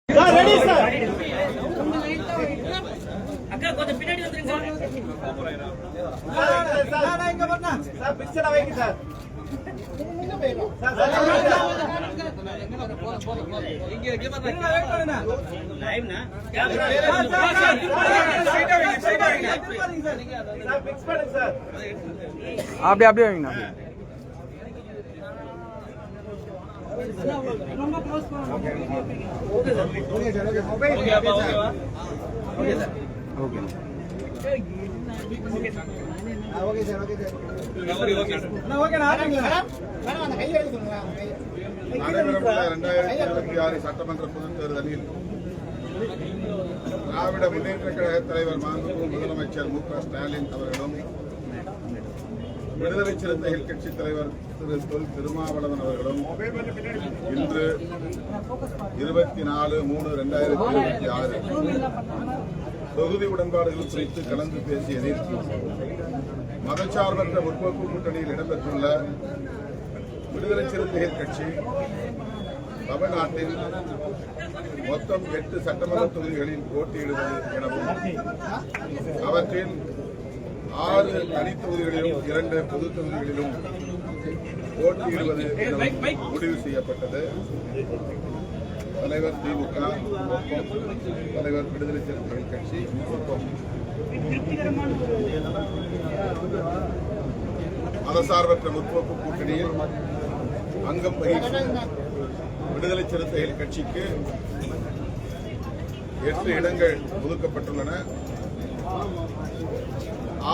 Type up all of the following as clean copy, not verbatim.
அக்கா கொஞ்சம் பின்னாடி வந்துருங்க சார். அப்படியே அப்படியே வைங்க. நடைபெறவுள்ள 2026 சட்டமன்ற பொதுத் தேர்தலில் திராவிட முன்னேற்ற கழக தலைவர் மாண்புமிகு முதலமைச்சர் மு க ஸ்டாலின் அவர்களும் விடுதலை சிறுத்தைகள் கட்சி தலைவர் திரு தொல் திருமாவளவன் அவர்களும் இன்று 24/3/2026 தொகுதி உடன்பாடுகள் குறித்து கலந்து பேசியதில் மதச்சார்பற்ற முற்போக்கு கூட்டணியில் இடம்பெற்றுள்ள விடுதலை சிறுத்தைகள் கட்சி தமிழ்நாட்டில் மொத்தம் 8 சட்டமன்ற தொகுதிகளில் போட்டியிடுவது எனவும் அவற்றில் 6 தனித் தொகுதிகளிலும் 2 பொது தொகுதிகளிலும் போட்டியிடுவது எனவும் முடிவு செய்யப்பட்டது. தலைவர் திமுக ஒப்பம், தலைவர் விடுதலை சிறுத்தைகள் கட்சி ஒப்பம். மதசார்பற்ற முற்போக்கு கூட்டணியில் அங்கம் வகிக்கும் விடுதலை சிறுத்தைகள் கட்சிக்கு 8 இடங்கள் ஒதுக்கப்பட்டுள்ளன.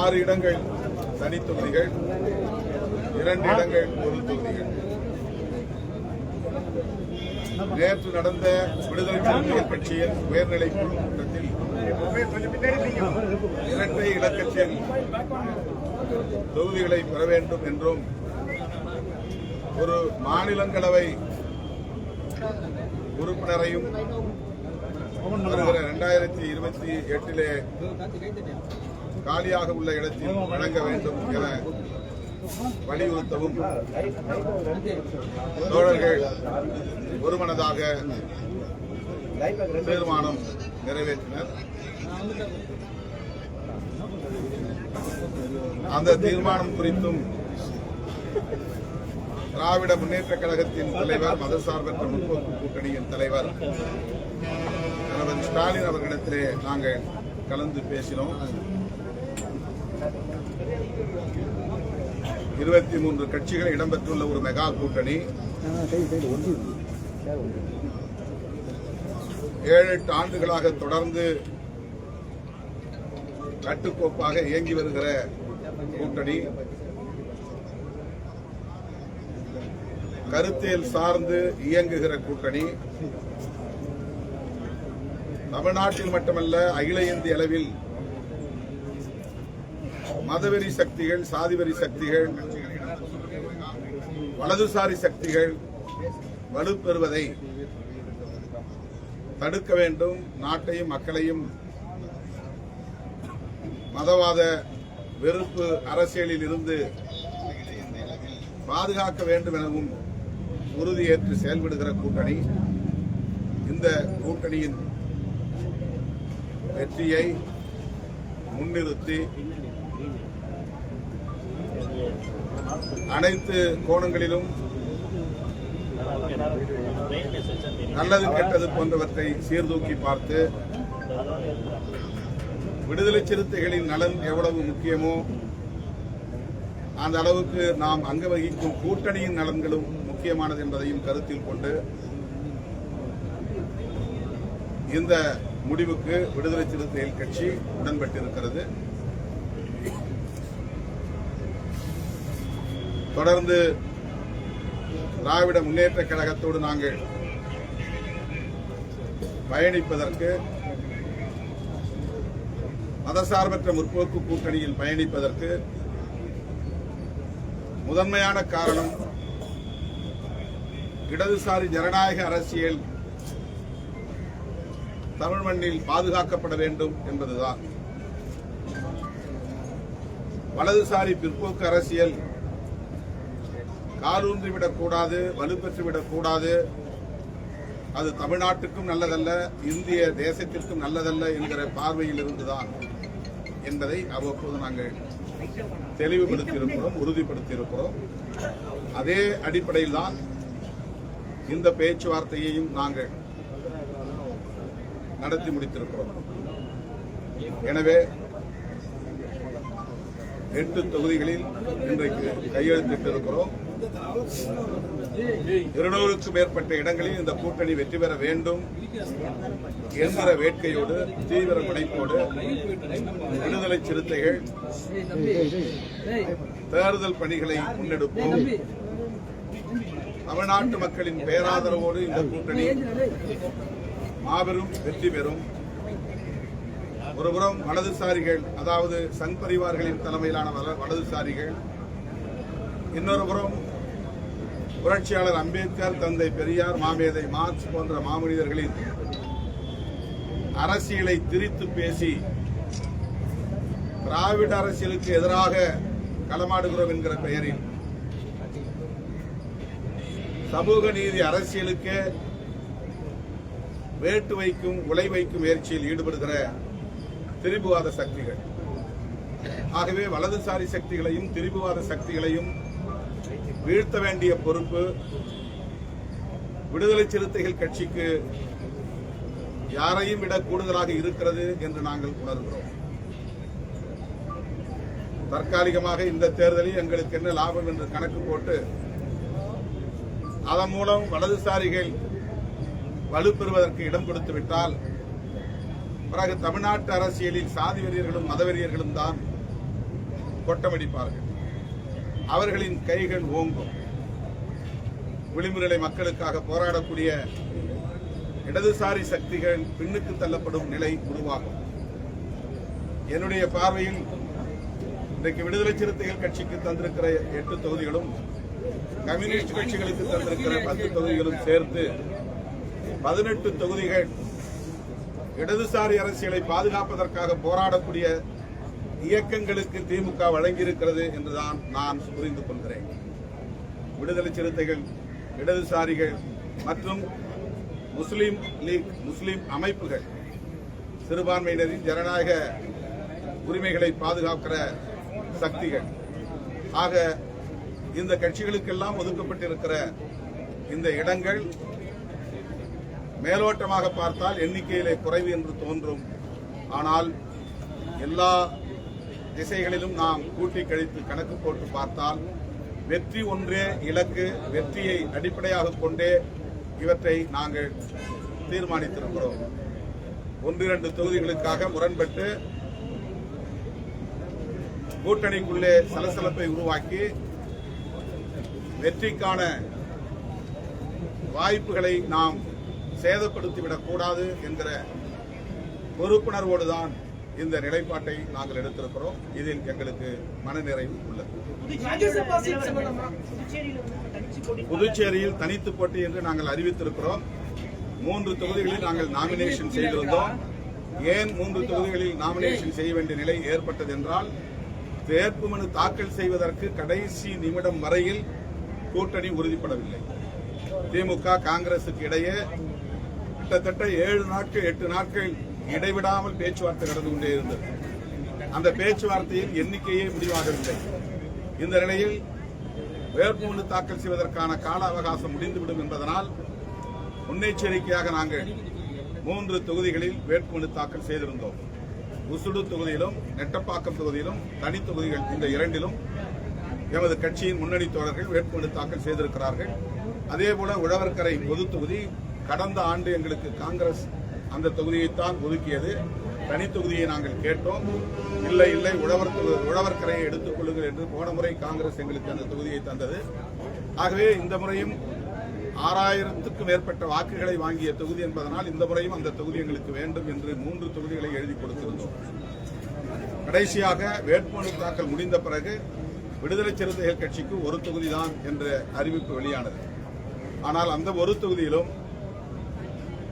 6 இடங்கள் தனித் தொகுதிகள், 2 இடங்கள் பொது தொகுதிகள். நேற்று நடந்த விடுதலை சிறுத்தைகள் கட்சியின் உயர்நிலைக் குழு கூட்டத்தில் இரட்டை இலக்கத்தில் தொகுதிகளை பெற வேண்டும் என்றும் ஒரு மாநிலங்களவை உறுப்பினரையும் வருகிற 2028 காலியாக உள்ள இடத்தில் வழங்க வேண்டும் என வலியுறுத்தவும் தோழர்கள் ஒருமனதாக தீர்மானம் நிறைவேற்றினர். அந்த தீர்மானம் குறித்தும் திராவிட முன்னேற்ற கழகத்தின் தலைவர், மதசார்பற்ற முற்போக்கு கூட்டணியின் தலைவர் ஸ்டாலின் அவர்களிடத்திலே நாங்கள் கலந்து பேசினோம். 23 கட்சிகள் இடம்பெற்றுள்ள ஒரு மெகா கூட்டணி 7-8 ஆண்டுகளாக தொடர்ந்து கட்டுக்கோப்பாக இயங்கி வருகிற கூட்டணி, கருத்தியல் சார்ந்து இயங்குகிற கூட்டணி, தமிழ்நாட்டில் மட்டுமல்ல அகில இந்திய அளவில் மதவெறி சக்திகள், சாதிவெறி சக்திகள், வலதுசாரி சக்திகள் வலுப்பெறுவதை தடுக்க வேண்டும். நாட்டையும் மக்களையும் மதவாத வெறுப்பு அரசியலில் இருந்து பாதுகாக்க வேண்டும் எனவும் உறுதியேற்று செயல்படுகிற கூட்டணி. இந்த கூட்டணியின் வெற்றியை முன்னிறுத்தி அனைத்து கோணங்களிலும் நல்லது கெட்டது போன்றவற்றை சீர்தூக்கி பார்த்து விடுதலை சிறுத்தைகளின் நலன் எவ்வளவு முக்கியமோ அந்த அளவுக்கு நாம் அங்க வகிக்கும் கூட்டணியின் நலன்களும் முக்கியமானது என்பதையும் கருத்தில் கொண்டு இந்த முடிவுக்கு விடுதலை சிறுத்தைகள் கட்சி உடன்பட்டிருக்கிறது. தொடர்ந்து திராவிட முன்னேற்ற கழகத்தோடு நாங்கள் பயணிப்பதற்கு, மதசார்பற்ற முற்போக்கு கூட்டணியில் பயணிப்பதற்கு முதன்மையான காரணம் இடதுசாரி ஜனநாயக அரசியல் தமிழ் மண்ணில் பாதுகாக்கப்பட வேண்டும் என்பதுதான். வலதுசாரி பிற்போக்கு அரசியல் காலூன்றிவிடக்கூடாது, வலுப்பெற்றுவிடக்கூடாது, அது தமிழ்நாட்டுக்கும் நல்லதல்ல, இந்திய தேசத்திற்கும் நல்லதல்ல என்கிற பார்வையில் இருந்துதான் என்பதை அவ்வப்போது நாங்கள் தெளிவுபடுத்தியிருக்கிறோம், உறுதிப்படுத்தியிருக்கிறோம். அதே அடிப்படையில் தான் இந்த பேச்சுவார்த்தையையும் நாங்கள் நடத்தி முடித்திருக்கிறோம். எனவே 8 தொகுதிகளில் இன்றைக்கு கையெழுத்திட்டிருக்கிறோம். 200க்கும் மேற்பட்ட இடங்களில் இந்த கூட்டணி வெற்றி பெற வேண்டும் என்கிற வேட்கையோடு, தீவிர முனைப்போடு விடுதலை சிறுத்தைகள் தேர்தல் பணிகளை முன்னெடுப்போம். தமிழ்நாட்டு மக்களின் பேராதரவோடு இந்த கூட்டணி மாபெரும் வெற்றி பெறும். ஒருபுறம் வலதுசாரிகள், அதாவது சங் பரிவார்களின் தலைமையிலான வலதுசாரிகள், இன்னொரு புறம் புரட்சியாளர் அம்பேத்கர், தந்தை பெரியார், மாமேதை மார்க்ஸ் போன்ற மாமனிதர்களின் அரசியலை திரித்து பேசி திராவிட அரசியலுக்கு எதிராக களமாடுகிறோம் என்கிற பெயரில் சமூக நீதி அரசியலுக்கு வேட்டு வைக்கும், உலை வைக்கும் முயற்சியில் ஈடுபடுகிற திரிபுவாத சக்திகள். ஆகவே வலதுசாரி சக்திகளையும் திரிபுவாத சக்திகளையும் வீழ்த்த வேண்டிய பொறுப்பு விடுதலை சிறுத்தைகள் கட்சிக்கு யாரையும் விட கூடுதலாக இருக்கிறது என்று நாங்கள் உணர்கிறோம். தற்காலிகமாக இந்த தேர்தலில் எங்களுக்கு என்ன லாபம் என்று கணக்கு போட்டு அதன் மூலம் வலதுசாரிகள் வலுப்பெறுவதற்கு இடம் கொடுத்து விட்டால் பிறகு தமிழ்நாட்டு அரசியலில் சாதி வெறியர்களும் மதவெறியர்களும் தான் கொட்டமடிப்பார்கள். அவர்களின் கைகள் ஓங்கும். விளிம்புநிலை மக்களுக்காக போராடக்கூடிய இடதுசாரி சக்திகள் பின்னுக்கு தள்ளப்படும் நிலை உருவாகும். என்னுடைய பார்வையில் இன்றைக்கு விடுதலை சிறுத்தைகள் கட்சிக்கு தந்திருக்கிற 8 தொகுதிகளும் கம்யூனிஸ்ட் கட்சிகளுக்கு தந்திருக்கிற 10 தொகுதிகளும் சேர்த்து 18 தொகுதிகள் இடதுசாரி அரசியலை பாதுகாப்பதற்காக போராடக்கூடிய இயக்கங்களுக்கு திமுக வழங்கியிருக்கிறது என்றுதான் நான் புரிந்து கொள்கிறேன். விடுதலை சிறுத்தைகள், இடதுசாரிகள் மற்றும் முஸ்லீம் லீக், முஸ்லீம் அமைப்புகள் சிறுபான்மையினரின் ஜனநாயக உரிமைகளை பாதுகாக்கிற சக்திகள். ஆக இந்த கட்சிகளுக்கெல்லாம் ஒதுக்கப்பட்டிருக்கிற இந்த இடங்கள் மேலோட்டமாக பார்த்தால் எண்ணிக்கையிலே குறைவு என்று தோன்றும். ஆனால் எல்லா திசைகளிலும் நாம் கூட்டி கழித்து கணக்கு போட்டு பார்த்தால் வெற்றி ஒன்றே இலக்கு. வெற்றியை அடிப்படையாக கொண்டே இவற்றை நாங்கள் தீர்மானித்திருக்கிறோம். 1-2 தொகுதிகளுக்காக முரண்பட்டு கூட்டணிக்குள்ளே சலசலப்பை உருவாக்கி வெற்றிக்கான வாய்ப்புகளை நாம் சேதப்படுத்திவிடக் கூடாது என்கிற பொறுப்புணர்வோடுதான் இந்த நிலைப்பாட்டை நாங்கள் எடுத்திருக்கிறோம். இதில் எங்களுக்கு மனநிறைவு உள்ளது. புதுச்சேரியில் தனித்து போட்டி என்று நாங்கள் அறிவித்திருக்கிறோம். 3 தொகுதிகளில் நாங்கள் நாமினேஷன் செய்திருந்தோம். ஏன் 3 தொகுதிகளில் நாமினேஷன் செய்ய வேண்டிய நிலை ஏற்பட்டது என்றால், வேட்புமனு தாக்கல் செய்வதற்கு கடைசி நிமிடம் வரையில் கூட்டணி உறுதிப்படவில்லை. திமுக காங்கிரசுக்கு இடையே கிட்டத்தட்ட 7 நாட்கள் 8 நாட்கள் இடைவிடாமல் பேச்சுவார்த்தை நடந்து கொண்டே இருந்தது. அந்த பேச்சுவார்த்தையில் எண்ணிக்கையே முடிவாகவில்லை. இந்த நிலையில் வேட்புமனு தாக்கல் செய்வதற்கான கால அவகாசம் முடிந்துவிடும் என்பதனால் முன்னெச்சரிக்கையாக நாங்கள் 3 தொகுதிகளில் வேட்புமனு தாக்கல் செய்திருந்தோம். உசுடு தொகுதியிலும் நெட்டப்பாக்கம் தொகுதியிலும் தனி தொகுதிகள் இந்த 2லும் எமது கட்சியின் முன்னணி தோழர்கள் வேட்புமனு தாக்கல் செய்திருக்கிறார்கள். அதேபோல உழவர்கரை பொது தொகுதி கடந்த ஆண்டு எங்களுக்கு காங்கிரஸ் அந்த தொகுதியைத்தான் ஒதுக்கியது. தனி தொகுதியை நாங்கள் கேட்டோம். இல்லை உழவர்கரையை எடுத்துக் கொள்ளுங்கள் என்று போன முறை காங்கிரஸ் எங்களுக்கு அந்த தொகுதியை தந்தது. ஆகவே இந்த முறையும் 6000க்கும் மேற்பட்ட வாக்குகளை வாங்கிய தொகுதி என்பதனால் இந்த முறையும் அந்த தொகுதி எங்களுக்கு வேண்டும் என்று 3 தொகுதிகளை எழுதி கொடுத்திருந்தோம். கடைசியாக வேட்புமனு தாக்கல் முடிந்த பிறகு விடுதலை சிறுத்தைகள் கட்சிக்கு 1 தொகுதிதான் என்ற அறிவிப்பு வெளியானது. ஆனால் அந்த 1 தொகுதியிலும்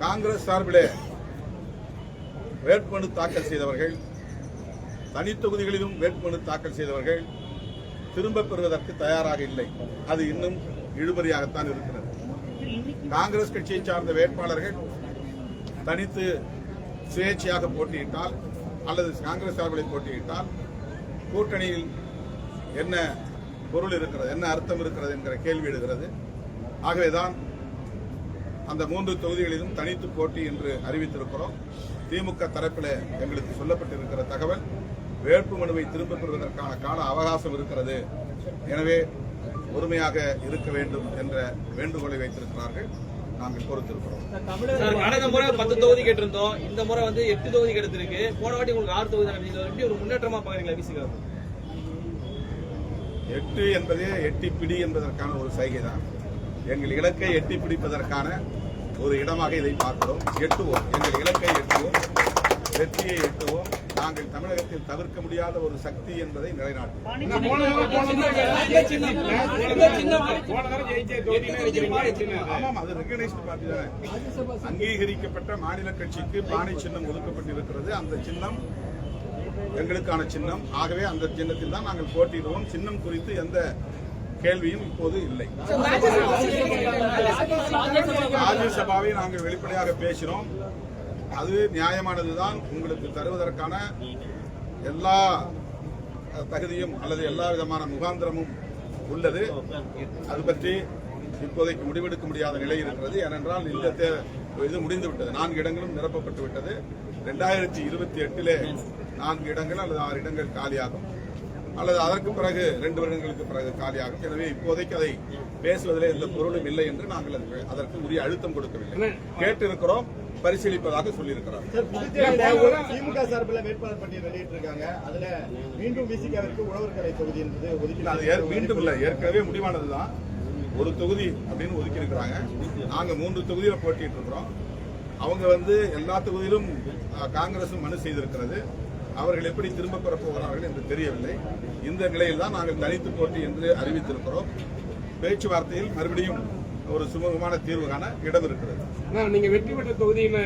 காங்கிரஸ் சார்பிலே வேட்புமனு தாக்கல் செய்தவர்கள், தனி தொகுதிகளிலும் வேட்புமனு தாக்கல் செய்தவர்கள் திரும்ப பெறுவதற்கு தயாராக இல்லை. அது இன்னும் இழுபறியாகத்தான் இருக்கிறது. காங்கிரஸ் கட்சியை சார்ந்த வேட்பாளர்கள் தனித்து சுயேட்சையாக போட்டியிட்டால் அல்லது காங்கிரஸ் சார்பில் போட்டியிட்டால் கூட்டணியில் என்ன பொருள் இருக்கிறது, என்ன அர்த்தம் இருக்கிறது என்கிற கேள்வி எழுகிறது. ஆகவேதான் அந்த 3 தொகுதிகளிலும் தனித்து போட்டி என்று அறிவித்திருக்கிறோம். திமுக தரப்பில் எங்களுக்கு சொல்லப்பட்டிருக்கிற தகவல், வேட்புமனுவை திரும்பப் பெறுவதற்கான கால அவகாசம் இருக்கிறது, எனவே பொறுமையாக இருக்க வேண்டும் என்ற வேண்டுகோளை வைத்திருக்கிறார்கள். நாங்கள் பொறுத்திருக்கிறோம். கடந்த முறை 10 தொகுதி கேட்டிருந்தோம், இந்த முறை 8 தொகுதி கிடைத்திருக்கு. போன வாட்டி உங்களுக்கு 6 தொகுதி கிடைச்சது. எப்படி ஒரு முன்னேற்றமா பாக்குறீங்களா விசிகா? 8 என்பதே எட்டி பிடி என்பதற்கான ஒரு சைகை தான். எங்கள் இலக்கை எட்டி பிடிப்பதற்கான ஒரு இடமாக இதை பார்க்கிறோம். எட்டுவோம், எங்கள் இலக்கை எட்டுவோம், வெற்றியை எட்டுவோம். நாங்கள் தமிழகத்தில் தவிர்க்க முடியாத ஒரு சக்தி என்பதை நிலைநாட்டுவோம். ஆமாம், அது ரெகனைஸ்டு பார்ட்டி தானே. அங்கீகரிக்கப்பட்ட மாநில கட்சிக்கு பானை சின்னம் ஒதுக்கப்பட்டிருக்கிறது. அந்த சின்னம் எங்களுக்கான சின்னம். ஆகவே அந்த சின்னத்தில் தான் நாங்கள் போட்டியிடுவோம். சின்னம் குறித்து எந்த கேள்வியும் இப்போது இல்லை. ராஜ்யசபாவை நாங்கள் வெளிப்படையாக பேசினோம். அது நியாயமானதுதான். உங்களுக்கு தருவதற்கான எல்லா தகுதியும் அல்லது எல்லா விதமான முகாந்திரமும் உள்ளது. அது பற்றி இப்போதைக்கு முடிவெடுக்க முடியாத நிலை இருக்கிறது. ஏனென்றால் இந்த இது முடிந்துவிட்டது. 4 இடங்களும் நிரப்பப்பட்டு விட்டது. 2028 4 இடங்கள் அல்லது 6 இடங்கள் காலியாகும், அல்லது அதற்கு பிறகு 2 வருடங்களுக்கு பிறகு காலியாகும். எனவே இப்போதைக்கு அதை பேசுவதிலே எந்த பொருளும் இல்லை என்று நாங்கள் அதற்கு உரிய அழுத்தம் கொடுக்கவில்லை. கேட்டிருக்கிறோம், பரிசீலிப்பதாக சொல்லியிருக்கிறார். திமுக சார்பில் வேட்பாளர் பட்டியல் வெளியிட்டிருக்காங்க. அதுல மீண்டும் விசிகாவிற்கு உழவர்கரை தொகுதி என்பது ஒதுக்கி மீண்டும் இல்லை, ஏற்கனவே முடிவானதுதான். ஒரு தொகுதி அப்படின்னு ஒதுக்கி இருக்கிறாங்க. நாங்க 3 தொகுதியில போட்டிட்டு இருக்கிறோம். அவங்க எல்லா தொகுதியிலும் காங்கிரசும் மனு செய்திருக்கிறது. அவர்கள் எப்படி திரும்ப பெற போகிறார்கள் என்று தெரியவில்லை. இந்த நிலையில் தான் நாங்கள் தனித்து போட்டி என்று அறிவித்திருக்கிறோம். பேச்சுவார்த்தையில் மறுபடியும் ஒரு சுமூகமான தீர்வு காண இடம் இருக்கிறது. நீங்க வெற்றி பெற்ற தொகுதியில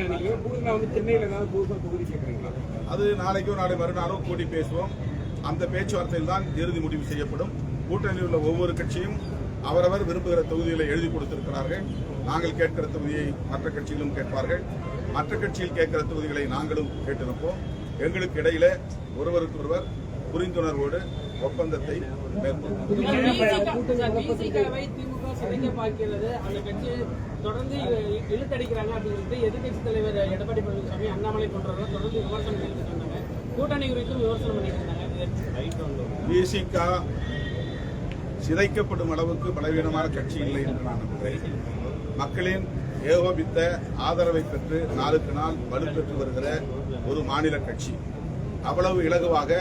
சென்னையில ஏதாவது புதுசா தொகுதி கேட்கறீங்களா? அது நாளைக்கோ நாளை மறுநாளோ கூட்டி பேசுவோம். அந்த பேச்சுவார்த்தையில் தான் இறுதி முடிவு செய்யப்படும். கூட்டணியில் உள்ள ஒவ்வொரு கட்சியும் அவரவர் விரும்புகிற தொகுதிகளை எழுதி கொடுத்திருக்கிறார்கள். நாங்கள் கேட்கிற தொகுதியை மற்ற கட்சிகளும் கேட்பார்கள். மற்ற கட்சியில் கேட்கிற தொகுதிகளை நாங்களும் கேட்டிருப்போம். எங்களுக்கு இடையில ஒருவருக்கு ஒருவர் புரிந்துணர்வோடு ஒப்பந்தத்தை மேற்கொள்ளும். சிதைக்க பார்க்கிறது, அந்த கட்சி தொடர்ந்து இழுத்தடிக்கிறாங்க அப்படின்னு எதிர்கட்சி தலைவர் எடப்பாடி பழனிசாமி, அண்ணாமலை போன்றவர்கள் தொடர்ந்து விமர்சனம் பண்ணிட்டு இருந்தாங்க. கூட்டணி குறித்தும் விமர்சனம் பண்ணிட்டு இருந்தாங்க. விசிக சிதைக்கப்படும் அளவுக்கு பலவீனமான கட்சி இல்லை என்று நான் நம்புகிறேன். மக்களின் ஏகோபித்த ஆதரவை பெற்று நாளுக்கு நாள் வலுப்பெற்று வருகிற ஒரு மாநில கட்சி. அவ்வளவு இலகுவாக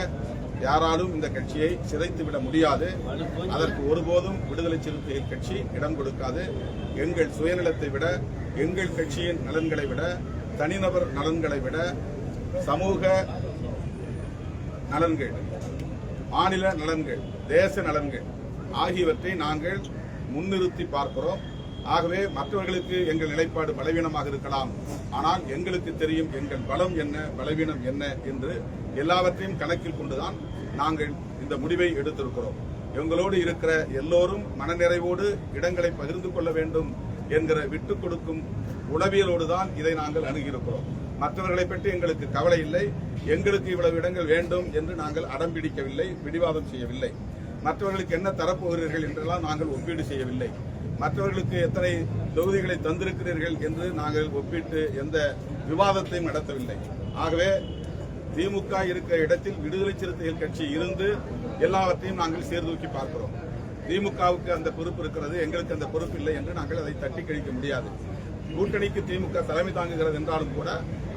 யாராலும் இந்த கட்சியை சிதைத்துவிட முடியாது. அதற்கு ஒருபோதும் விடுதலை சிறுத்தைகள் கட்சி இடம் கொடுக்காது. எங்கள் சுயநலத்தை விட, எங்கள் கட்சியின் நலன்களை விட, தனிநபர் நலன்களை விட, சமூக நலன்கள், மாநில நலன்கள், தேச நலன்கள் ஆகியவற்றை நாங்கள் முன்னிறுத்தி பார்க்கிறோம். ஆகவே மற்றவர்களுக்கு எங்கள் நிலைப்பாடு பலவீனமாக இருக்கலாம், ஆனால் எங்களுக்கு தெரியும் எங்கள் பலம் என்ன, பலவீனம் என்ன என்று எல்லாவற்றையும் கணக்கில் கொண்டுதான் நாங்கள் இந்த முடிவை எடுத்திருக்கிறோம். எங்களோடு இருக்கிற எல்லோரும் மனநிறைவோடு இடங்களை பகிர்ந்து கொள்ள வேண்டும் என்கிற விட்டுக் கொடுக்கும் உளவியலோடு தான் இதை நாங்கள் அணுகியிருக்கிறோம். மற்றவர்களை பற்றி எங்களுக்கு கவலை இல்லை. எங்களுக்கு இவ்வளவு இடங்கள் வேண்டும் என்று நாங்கள் அடம்பிடிக்கவில்லை, பிடிவாதம் செய்யவில்லை. மற்றவர்களுக்கு என்ன தரப்போகிறீர்கள் என்றெல்லாம் நாங்கள் ஒப்பீடு செய்யவில்லை. மற்றவர்களுக்கு எத்தனை தொகுதிகளை தந்திருக்கிறீர்கள் என்று நாங்கள் ஒப்பிட்டு எந்த விவாதத்தையும் நடத்தவில்லை. ஆகவே திமுக இருக்கிற இடத்தில் விடுதலை சிறுத்தைகள் கட்சி இருந்து எல்லாவற்றையும் நாங்கள் சீர்தூக்கி பார்க்கிறோம். திமுகவுக்கு அந்த பொறுப்பு இருக்கிறது, எங்களுக்கு அந்த பொறுப்பு இல்லை என்று நாங்கள் அதை தட்டி கழிக்க முடியாது. கூட்டணிக்கு திமுக தலைமை தாங்குகிறது என்றாலும் கூட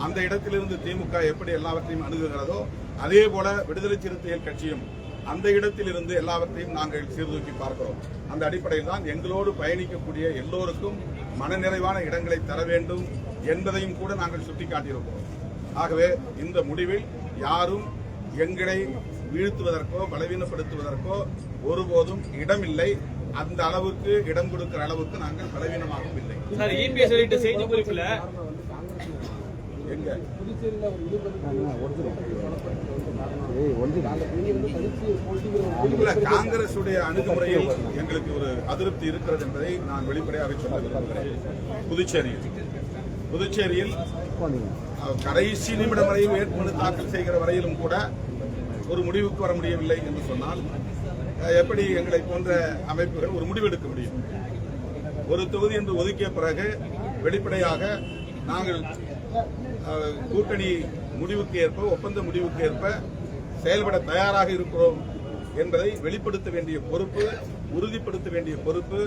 அந்த இடத்திலிருந்து திமுக எப்படி எல்லாவற்றையும் அணுகுகிறதோ அதே போல விடுதலை சிறுத்தைகள் கட்சியும் அந்த இடத்தில் இருந்து எல்லாவற்றையும் நாங்கள் சீர்தூக்கி பார்க்கிறோம். அந்த அடிப்படையில் தான் எங்களோடு பயணிக்கக்கூடிய எல்லோருக்கும் மனநிறைவான இடங்களை தர வேண்டும் என்பதையும் கூட நாங்கள் சுட்டிக்காட்டியிருக்கிறோம். ஆகவே இந்த முடிவில் யாரும் எங்களை வீழ்த்துவதற்கோ பலவீனப்படுத்துவதற்கோ ஒருபோதும் இடமில்லை. அந்த அளவுக்கு இடம் கொடுக்கிற அளவுக்கு நாங்கள் பலவீனமாகவும் இல்லை. செய்தி குறிப்பில் எங்க நீங்க புதுச்சேரியில் ஒரு 20 இல்ல, காங்கிரசுடைய அணுகுமுறையில் எங்களுக்கு ஒரு அதிருப்தி இருக்கிறது என்பதை நான் வெளிப்படையாக சொல்ல விரும்புகிறேன். புதுச்சேரியில் கடைசி நிமிடம் வரையில் வேட்புமனு தாக்கல் செய்கிற வரையிலும் கூட ஒரு முடிவுக்கு வர முடியவில்லை என்று சொன்னால் எப்படி எங்களை போன்ற அமைப்புகள் ஒரு முடிவெடுக்க முடியும்? ஒரு தொகுதி என்று ஒதுக்கிய பிறகு வெளிப்படையாக நாங்கள் கூட்டணி முடிவுக்கு ஏற்ப, ஒப்பந்த முடிவுக்கு ஏற்ப செயல்பட தயாராக இருக்கிறோம் என்பதை வெளிப்படுத்த வேண்டிய பொறுப்பு, உறுதிப்படுத்த வேண்டிய பொறுப்பு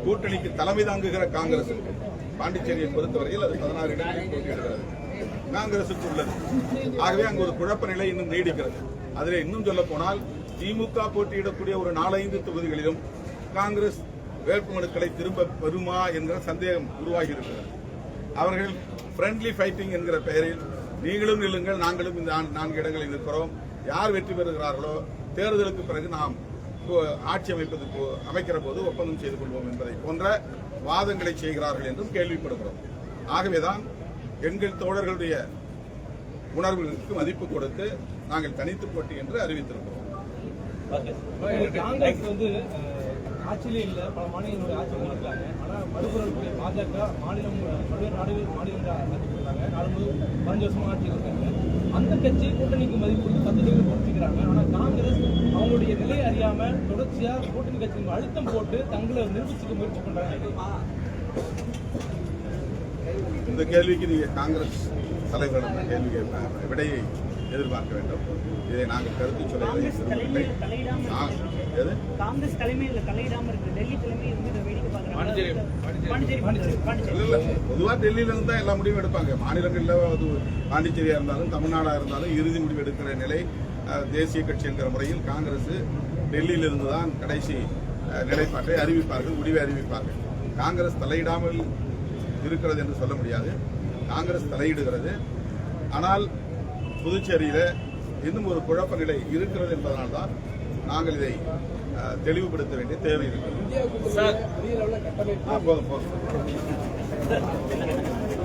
கூட்டணிக்கு தலைமை தாங்குகிற காங்கிரஸ். பாண்டிச்சேரியை பொறுத்தவரையில் அது 16 இடங்களில் போட்டியிடுகிறது, காங்கிரசுக்கு உள்ளது. ஆகவே அங்கு ஒரு குழப்ப நிலை இன்னும் நீடிக்கிறது. அதில் இன்னும் சொல்ல போனால் திமுக போட்டியிடக்கூடிய ஒரு 4-5 தொகுதிகளிலும் காங்கிரஸ் வேட்புமனுக்களை திரும்ப பெறுமா என்கிற சந்தேகம் உருவாகி இருக்கிறது. அவர்கள் ஃப்ரெண்ட்லி ஃபைட்டிங் என்கிற பெயரில் நீங்களும் நில்லுங்கள், நாங்களும் இந்த 4 இடங்களில் இருக்கிறோம், யார் வெற்றி பெறுகிறார்களோ தேர்தலுக்கு பிறகு நாம் ஆட்சி அமைக்கிற போது ஒப்பந்தம் செய்து கொள்வோம் என்பதை போன்ற வாதங்களை செய்கிறார்கள் என்றும் கேள்விப்படுகிறோம். ஆகவேதான் எங்கள் தோழர்களுடைய உணர்வுகளுக்கு மதிப்பு கொடுத்து நாங்கள் தனித்து போட்டி என்று அறிவித்திருக்கிறோம். காங்கிரஸ் வந்து ஆட்சியிலே இல்ல, பல மாநிலங்களுடைய ஆட்சியில் இருக்காங்க. ஆனா மறுபுறம் பாஜக மாநிலம் பல்வேறு நாடுகள் மாநிலங்கள் ஆட்சி இருக்காங்க. நாடு முழுவதும் 15 வருஷமா ஆட்சி இருக்காங்க. அந்த கட்சி கூட்டணிக்கு மதிப்பு 10 குறைச்சிக்கிறாங்க. ஆனா காங்கிரஸ் அவங்களுடைய நிலையை அறியாம தொடர்ச்சியா கூட்டணி கட்சிக்கு அழுத்தம் போட்டு தங்களை நிரூபிச்சுக்க முயற்சி பண்றாங்க. இந்த கேள்விக்கு நீங்க காங்கிரஸ் தலைவரிடம் கேள்வி விடையை எதிர்பார்க்க வேண்டும். இதை நாங்கள் கருத்து சொல்லவில்லை. காங்கிரஸ் தலைமையில் தலையிடாம இருக்கு, டெல்லி தலைமை வந்து இதை வேடிக்கை பார்க்கறாங்க. பொதுவா டெல்லியில இருந்து தான் எல்லா முடிவும் எடுப்பாங்க. மாநிலங்கள்ல அது பாண்டிச்சேரியா இருந்தாலும் தமிழ்நாடா இருந்தாலும் இறுதி முடிவு எடுக்கிற நிலை தேசிய கட்சி என்கிற முறையில் காங்கிரஸ் டெல்லியில இருந்து தான் கடைசி நிலைப்பாட்டை அறிவிப்பார்கள், முடிவை அறிவிப்பார்கள். காங்கிரஸ் தலையிடாமல் இருக்கிறது என்று சொல்ல முடியாது. காங்கிரஸ் தலையிடுகிறது. ஆனால் புதுச்சேரியில இன்னும் ஒரு குழப்ப நிலை இருக்கிறது என்பதனால்தான் நாங்கள் இதை தெளிவுபடுத்த வேண்டிய தேவை இருக்கிறது. இந்தியாவுக்கு பெரிய அளவில் கட்டமைப்பு போதும்